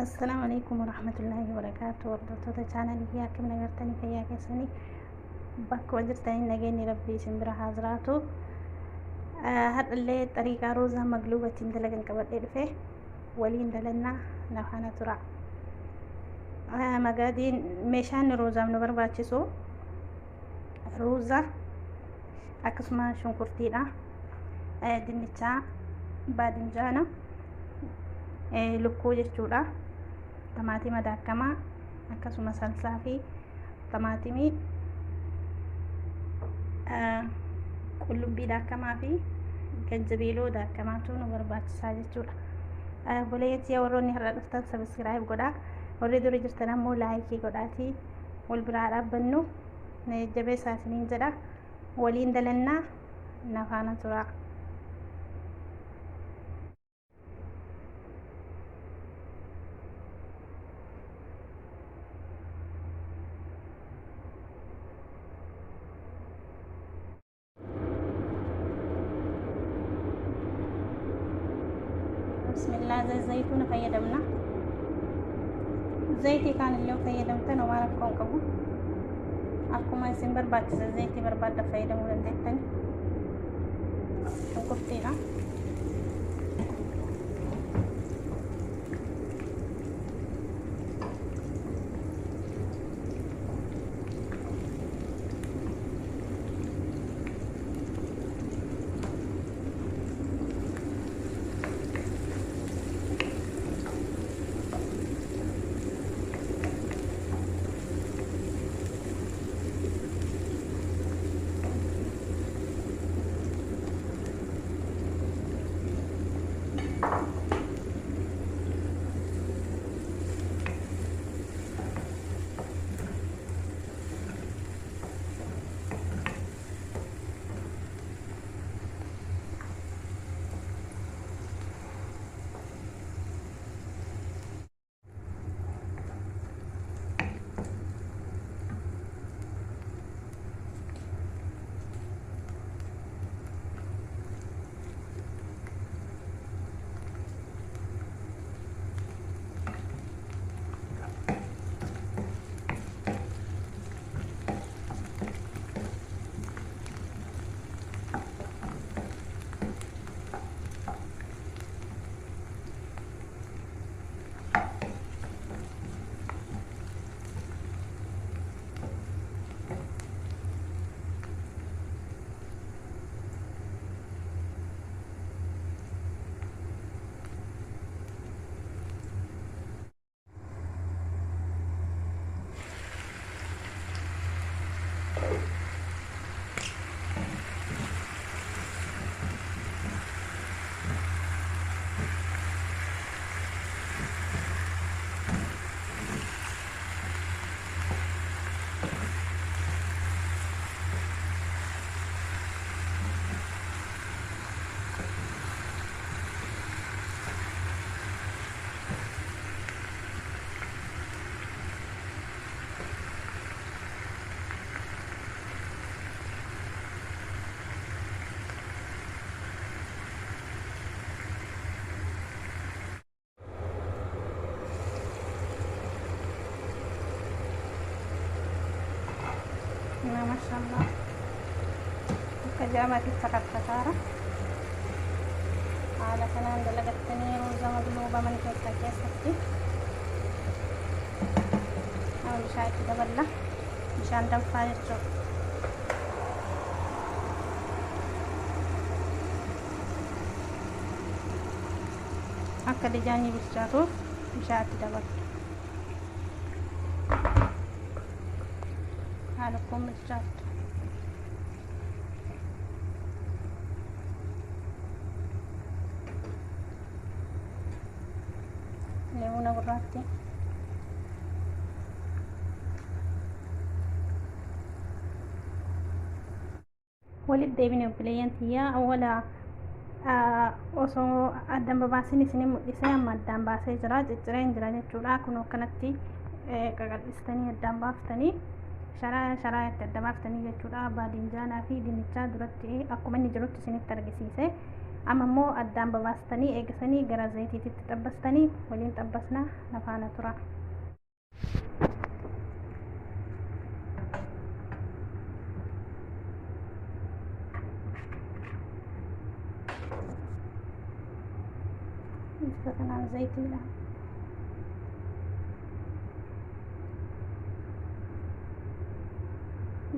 السلام عليكم ورحمة الله وبركاته. وردوتو channel هي كم نغرتني فيا كسني بك وجرتني نجيني ربي سمبرا حاضراتو. هاد اللي طريقة روزة مقلوبة تندلقن قبل إرفه ولين دلنا نحنا ترى مقادين ميشان روزة من برباتشسو روزة أكسما شنكرتينا دنيتشا باذنجانا lukkuu jechuudha. Tamaatima daakamaa akkasuma salsaa fi tamaatimii qullubbii daakamaa fi ganjabiiloo daakamaatu nu barbaachisaa jechuudha. Boleetti warroonni har'a dhuftan subscribe godhaa. Warri dura jirtan ammoo like godhaatii wal biraa dhaabbannu jabeessaa isiniin jedha. Waliin dalannaa nafaana turaa. بسم الله. زيتون فيدمنا زيتي كان اليوم فيدمتنا وما ركون كبو أكو ما يسمى برباد زيتي برباد فيدمو لندتني شنكرتينا ما شاء الله كجامة فقط خسارة على كنان دلقت تنين وزا مقلوبة من كيسا كيستي أو مشاي كده بلا مشان دفع يرجو akka dijaanyi bilchaatuuf bishaatti dabaltu haala kun bilchaattu leemuna gurraatti walit deebine obboleeyyan tiyyaa awwala osoo addaan babaasin isin mul'isee amma addaan baasee jira ciccireen jira jechuudha. Kun akkanatti qaqal'istanii addaan baaftanii sharaa itti adda baaftanii jechuudha. Baadinjaanaa fi dinnichaa duratti akkuma inni jirutti isinitti argisiise amma immoo addaan babaastanii eegisanii gara zayitiitti xabbastanii waliin xabbasna nafaana tura. Bisa kanaan zayitiidha.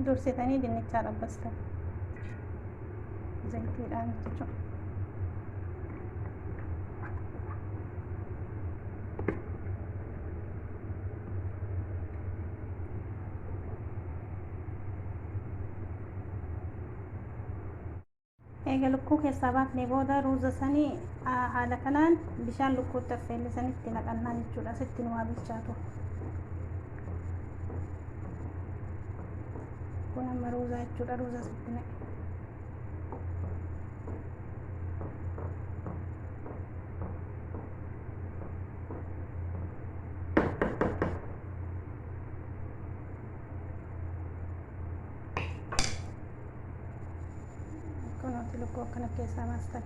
Dursitanii dinnichaa xabbastan zayitiidhaan jechuudha. Egaa lukkuu keessaa baafnee booda ruuza sanii haala kanaan bishaan lukkuutti affeellisanitti naqannaa jechuudha. Sitti nu waa bilchaatu. Kun amma ruuza jechuudha. Ruuza sitti naqe. Kunuunsi lukkuu akkana keessaa baastan.